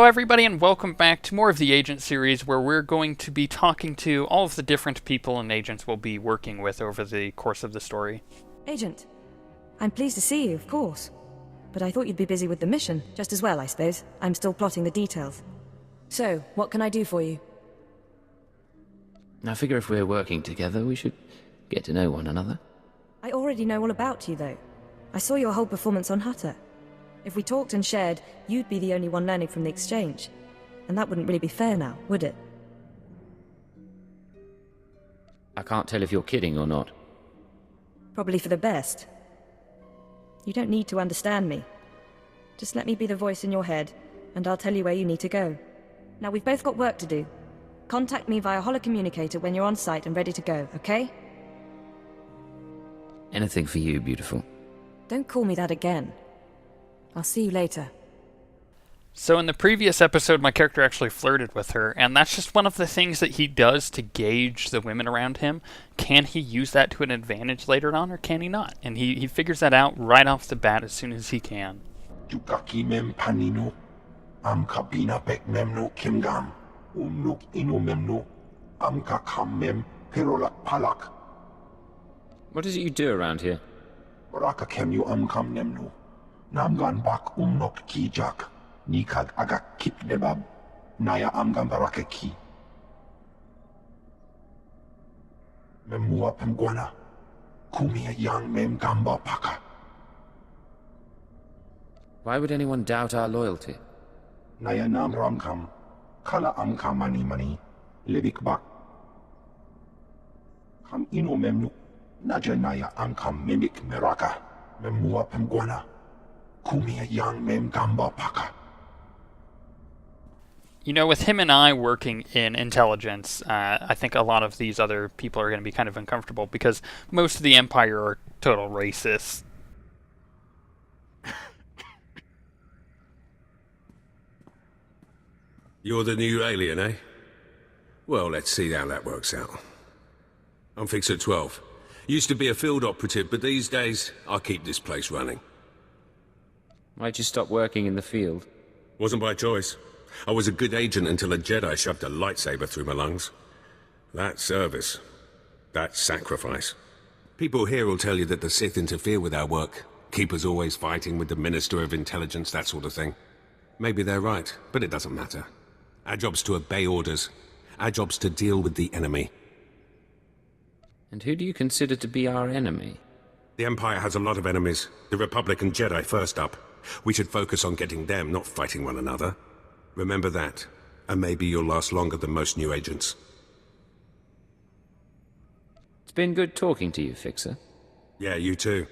everybody, and welcome back to more of the Agent series, where we're going to be talking to all of the different people and agents we'll be working with over the course of the story. Agent, I'm pleased to see you, of course. But I thought you'd be busy with the mission, just as well, I suppose. I'm still plotting the details. So, what can I do for you? I figure if we're working together, we should get to know one another. I already know all about you, though. I saw your whole performance on Hutter. If we talked and shared, you'd be the only one learning from the exchange. And that wouldn't really be fair now, would it? I can't tell if you're kidding or not. Probably for the best. You don't need to understand me. Just let me be the voice in your head, and I'll tell you where you need to go. Now, we've both got work to do. Contact me via holocommunicator when you're on site and ready to go, okay? Anything for you, beautiful. Don't call me that again. I'll see you later. So in the previous episode, my character actually flirted with her, and that's just one of the things that he does to gauge the women around him. Can he use that to an advantage later on, or can he not? And he figures that out right off the bat as soon as he can. Tukaki mem panino, am kabina pek memno kimgam, umnuk ino memno, am kakam mem perolak palak. What is it you do around here? Oraka kemyu am kam nemno, namgan bak umnok kijak. Nikag agak kip debab, naya amgam barake ki. Memua pemguana, kumia yang mem gamba paka. Why would anyone doubt our loyalty? Naya nam ramkam, kala amkam mani, lebik bak. Kam ino memnu, naja naya amkam mimik meraka, memua pemguana, kumia yang mem gamba paka. You know, with him and I working in intelligence, I think a lot of these other people are going to be kind of uncomfortable because most of the Empire are total racists. You're the new alien, eh? Well, let's see how that works out. I'm Fixer 12. Used to be a field operative, but these days, I keep this place running. Why'd you stop working in the field? Wasn't by choice. I was a good agent until a Jedi shoved a lightsaber through my lungs. That's service. That's sacrifice. People here will tell you that the Sith interfere with our work. Keep us always fighting with the Minister of Intelligence, that sort of thing. Maybe they're right, but it doesn't matter. Our job's to obey orders. Our job's to deal with the enemy. And who do you consider to be our enemy? The Empire has a lot of enemies. The Republic and Jedi first up. We should focus on getting them, not fighting one another. Remember that, and maybe you'll last longer than most new agents. It's been good talking to you, Fixer. Yeah, you too.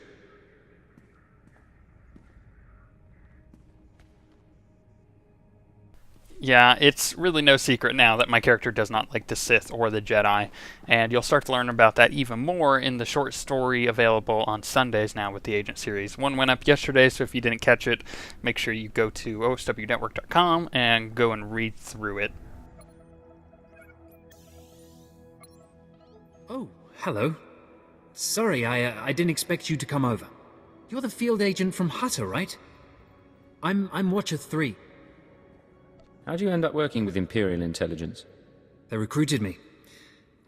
Yeah, it's really no secret now that my character does not like the Sith or the Jedi, and you'll start to learn about that even more in the short story available on Sundays now with the Agent series. One went up yesterday, so if you didn't catch it, make sure you go to OSWnetwork.com and go and read through it. Oh, hello. Sorry, I didn't expect you to come over. You're the field agent from Hutter, right? I'm Watcher 3. How'd you end up working with Imperial Intelligence? They recruited me.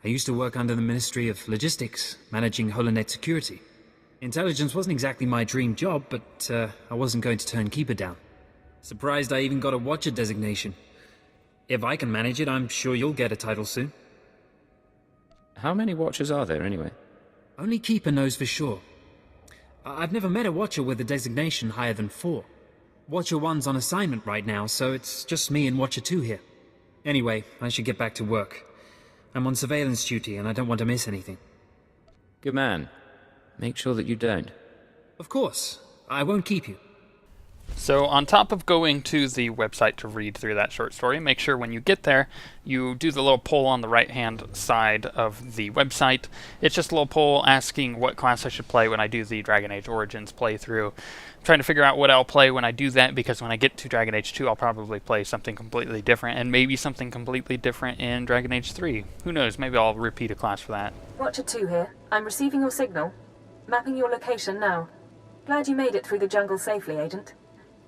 I used to work under the Ministry of Logistics, managing Holonet security. Intelligence wasn't exactly my dream job, but I wasn't going to turn Keeper down. Surprised I even got a Watcher designation. If I can manage it, I'm sure you'll get a title soon. How many Watchers are there, anyway? Only Keeper knows for sure. I've never met a Watcher with a designation higher than 4. Watcher 1's on assignment right now, so it's just me and Watcher 2 here. Anyway, I should get back to work. I'm on surveillance duty and I don't want to miss anything. Good man. Make sure that you don't. Of course. I won't keep you. So on top of going to the website to read through that short story, make sure when you get there, you do the little poll on the right-hand side of the website. It's just a little poll asking what class I should play when I do the Dragon Age Origins playthrough. I'm trying to figure out what I'll play when I do that, because when I get to Dragon Age 2, I'll probably play something completely different, and maybe something completely different in Dragon Age 3. Who knows, maybe I'll repeat a class for that. Watcher 2 here. I'm receiving your signal. Mapping your location now. Glad you made it through the jungle safely, Agent.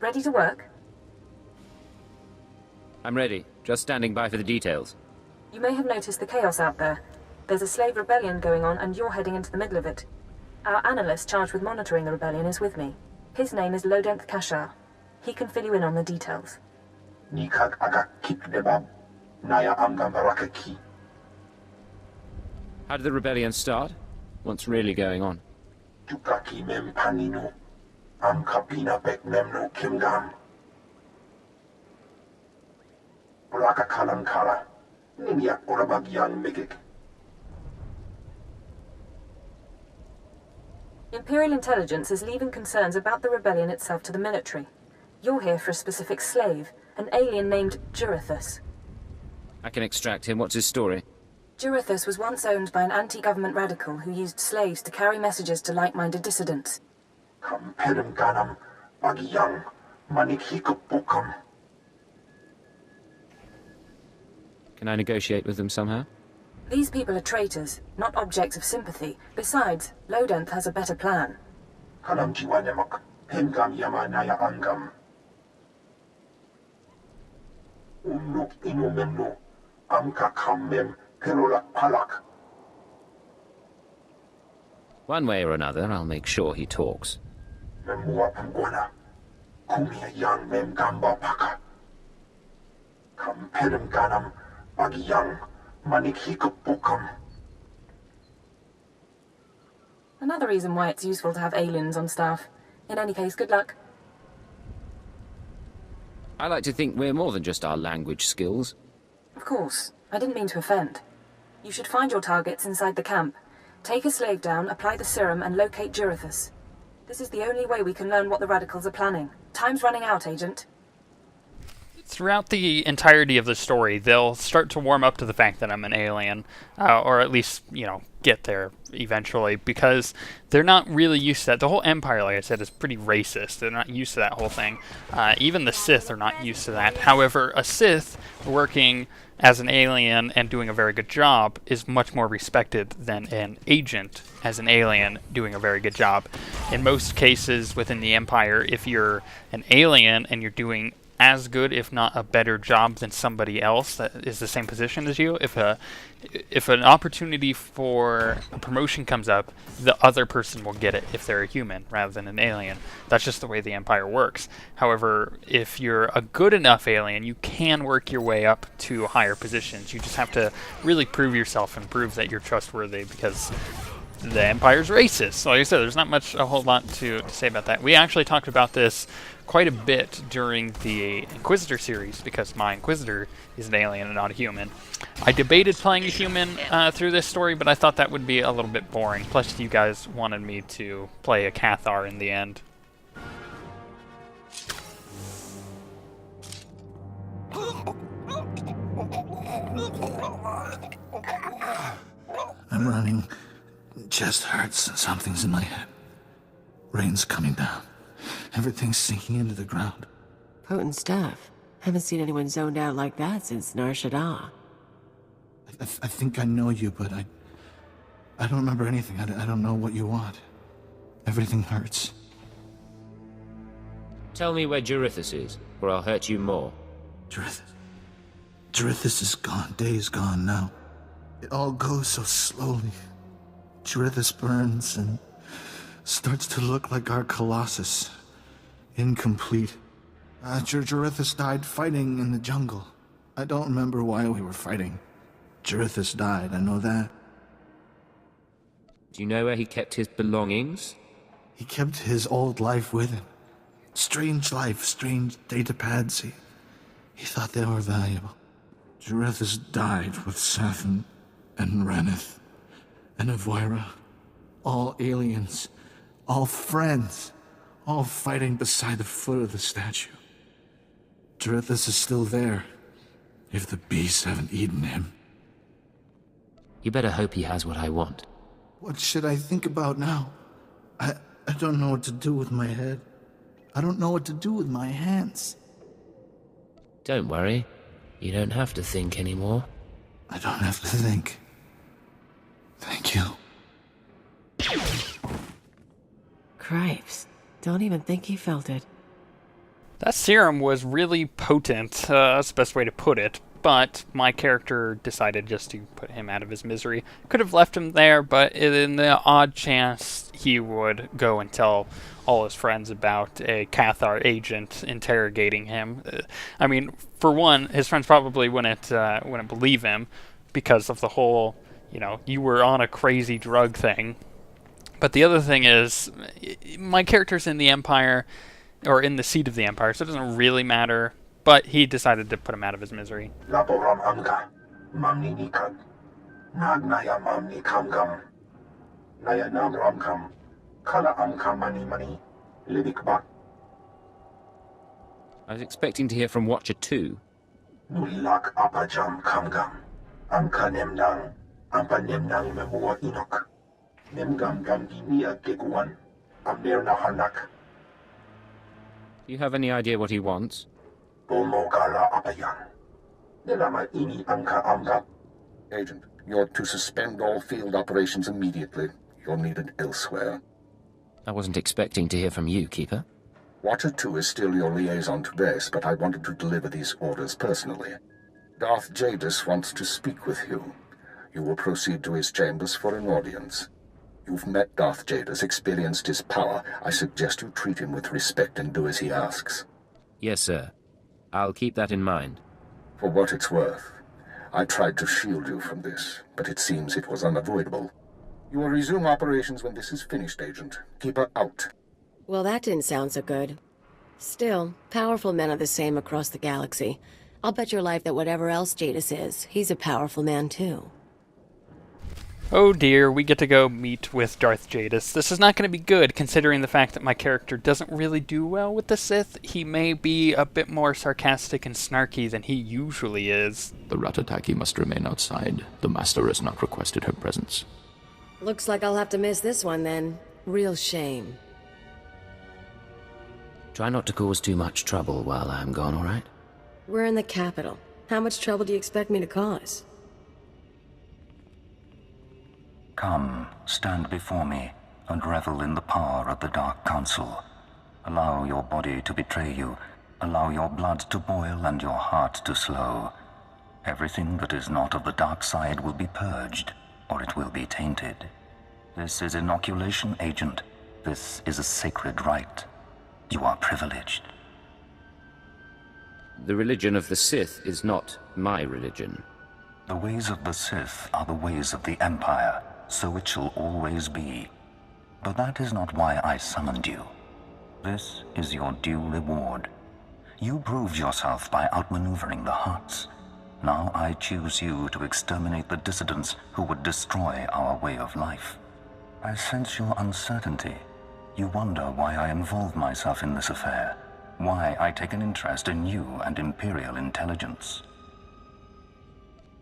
Ready to work? I'm ready. Just standing by for the details. You may have noticed the chaos out there. There's a slave rebellion going on, and you're heading into the middle of it. Our analyst charged with monitoring the rebellion is with me. His name is Lodenth Kashar. He can fill you in on the details. Nikak agak kik debab. Naya amgam barakaki. How did the rebellion start? What's really going on? Tukaki mem panino. Am kapina pek memno kimgam. Raka kalankara. Nimia orabagian megik. Imperial intelligence is leaving concerns about the rebellion itself to the military. You're here for a specific slave, an alien named Jurithus. I can extract him. What's his story? Jurithus was once owned by an anti-government radical who used slaves to carry messages to like-minded dissidents. Kampelem ganam. Bagiyang. Manik hikupukam. Can I negotiate with them somehow? These people are traitors, not objects of sympathy. Besides, Lodenth has a better plan. Kanam jiwanemak. Hemgam yama naya angam. Umnuk inu memno. Amka kammem. Perolak palak. One way or another, I'll make sure he talks. Memua pangwana. Kumia yang mem gamba paka. Kampelem ganam. Bagiyang. Manik hikupukam. Another reason why it's useful to have aliens on staff. In any case, good luck. I like to think we're more than just our language skills. Of course, I didn't mean to offend. You should find your targets inside the camp. Take a slave down, apply the serum, and locate Jurithus. This is the only way we can learn what the radicals are planning. Time's running out, Agent. Throughout the entirety of the story, they'll start to warm up to the fact that I'm an alien, or at least, get there eventually, because they're not really used to that. The whole Empire, like I said, is pretty racist. They're not used to that whole thing. Even the Sith are not used to that. However, a Sith working as an alien and doing a very good job is much more respected than an agent as an alien doing a very good job. In most cases within the Empire, if you're an alien and you're doing as good, if not a better job than somebody else that is the same position as you, if an opportunity for a promotion comes up, the other person will get it if they're a human rather than an alien. That's just the way the Empire works. However, if you're a good enough alien, you can work your way up to higher positions. You just have to really prove yourself and prove that you're trustworthy, because the Empire's racist. So like I said, there's not a whole lot to say about that. We actually talked about this quite a bit during the Inquisitor series, because my Inquisitor is an alien and not a human. I debated playing a human through this story, but I thought that would be a little bit boring. Plus, you guys wanted me to play a Cathar in the end. I'm running. Chest hurts. Something's in my head. Rain's coming down. Everything's sinking into the ground. Potent stuff. Haven't seen anyone zoned out like that since Nar Shaddaa. I think I know you, but I don't remember anything. I don't know what you want. Everything hurts. Tell me where Jurithus is, or I'll hurt you more. Jurithus is gone. Days gone now. It all goes so slowly. Jurithus burns and starts to look like our Colossus. Incomplete. Jurithus died fighting in the jungle. I don't remember why we were fighting. Jurithus died, I know that. Do you know where he kept his belongings? He kept his old life with him. Strange life, strange datapads. He thought they were valuable. Jurithus died with Sathan and Ranith and Avoira. All aliens. All friends. All fighting beside the foot of the statue. Jurithus is still there, if the beasts haven't eaten him. You better hope he has what I want. What should I think about now? I don't know what to do with my head. I don't know what to do with my hands. Don't worry. You don't have to think anymore. I don't have to think. Thank you. Cripes. Don't even think he felt it. That serum was really potent, that's the best way to put it, but my character decided just to put him out of his misery. Could have left him there, but in the odd chance he would go and tell all his friends about a Cathar agent interrogating him. I mean, for one, his friends probably wouldn't believe him because of the whole, you were on a crazy drug thing. But the other thing is, my character's in the Empire, or in the seat of the Empire, so it doesn't really matter, but he decided to put him out of his misery. Laporam amka, mamni nikad, nagnaya mamni kamgam, naya namram kam, kala amka mani, lidikbak. I was expecting to hear from Watcher 2. Nulilak apajam kamgam, amka nemnang, ampa nemnang memua inok, nemgam gamgi niya geguan, amberna hanak. Do you have any idea what he wants? Agent, you're to suspend all field operations immediately. You're needed elsewhere. I wasn't expecting to hear from you, Keeper. Watcher 2 is still your liaison to base, but I wanted to deliver these orders personally. Darth Jadis wants to speak with you. You will proceed to his chambers for an audience. You've met Darth Jadis, experienced his power. I suggest you treat him with respect and do as he asks. Yes, sir. I'll keep that in mind. For what it's worth, I tried to shield you from this, but it seems it was unavoidable. You will resume operations when this is finished, Agent. Keep her out. Well, that didn't sound so good. Still, powerful men are the same across the galaxy. I'll bet your life that whatever else Jadis is, he's a powerful man too. Oh dear, we get to go meet with Darth Jadis. This is not going to be good, considering the fact that my character doesn't really do well with the Sith. He may be a bit more sarcastic and snarky than he usually is. The Ratataki must remain outside. The Master has not requested her presence. Looks like I'll have to miss this one then. Real shame. Try not to cause too much trouble while I'm gone, all right? We're in the capital. How much trouble do you expect me to cause? Come, stand before me, and revel in the power of the Dark Council. Allow your body to betray you. Allow your blood to boil and your heart to slow. Everything that is not of the dark side will be purged, or it will be tainted. This is inoculation, Agent. This is a sacred rite. You are privileged. The religion of the Sith is not my religion. The ways of the Sith are the ways of the Empire. So it shall always be. But that is not why I summoned you. This is your due reward. You proved yourself by outmaneuvering the Hutts. Now I choose you to exterminate the dissidents who would destroy our way of life. I sense your uncertainty. You wonder why I involve myself in this affair, why I take an interest in you and Imperial intelligence.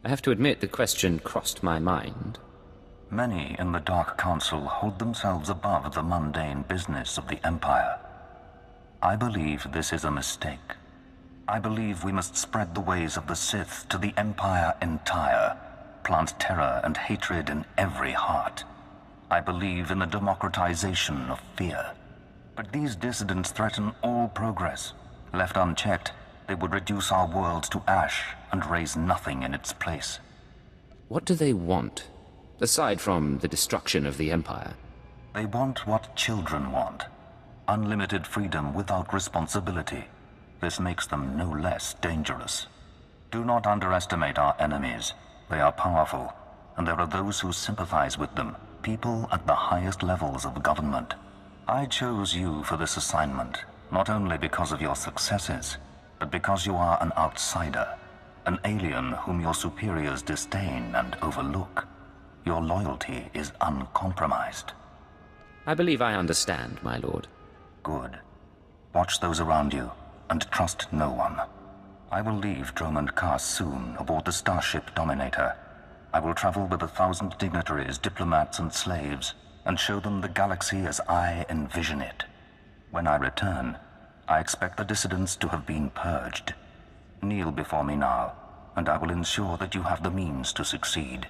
I have to admit the question crossed my mind. Many in the Dark Council hold themselves above the mundane business of the Empire. I believe this is a mistake. I believe we must spread the ways of the Sith to the Empire entire, plant terror and hatred in every heart. I believe in the democratization of fear. But these dissidents threaten all progress. Left unchecked, they would reduce our world to ash and raise nothing in its place. What do they want? Aside from the destruction of the Empire. They want what children want. Unlimited freedom without responsibility. This makes them no less dangerous. Do not underestimate our enemies. They are powerful, and there are those who sympathize with them, people at the highest levels of government. I chose you for this assignment, not only because of your successes, but because you are an outsider, an alien whom your superiors disdain and overlook. Your loyalty is uncompromised. I believe I understand, my lord. Good. Watch those around you, and trust no one. I will leave Dromund Kaas soon aboard the starship Dominator. I will travel with 1,000 dignitaries, diplomats, and slaves, and show them the galaxy as I envision it. When I return, I expect the dissidents to have been purged. Kneel before me now, and I will ensure that you have the means to succeed.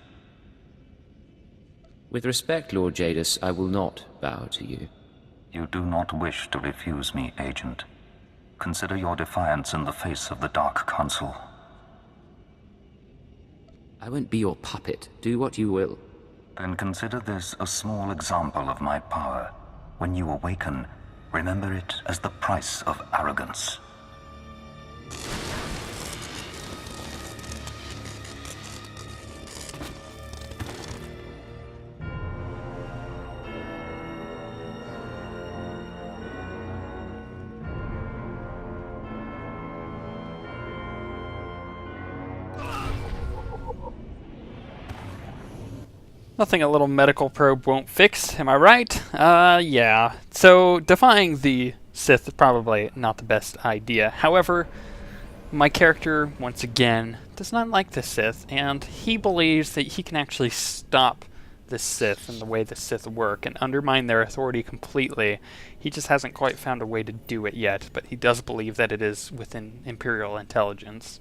With respect, Lord Jadis, I will not bow to you. You do not wish to refuse me, Agent. Consider your defiance in the face of the Dark Council. I won't be your puppet. Do what you will. Then consider this a small example of my power. When you awaken, remember it as the price of arrogance. Nothing a little medical probe won't fix, am I right? Yeah. So, defying the Sith is probably not the best idea. However, my character, once again, does not like the Sith, and he believes that he can actually stop the Sith and the way the Sith work and undermine their authority completely. He just hasn't quite found a way to do it yet, but he does believe that it is within Imperial intelligence.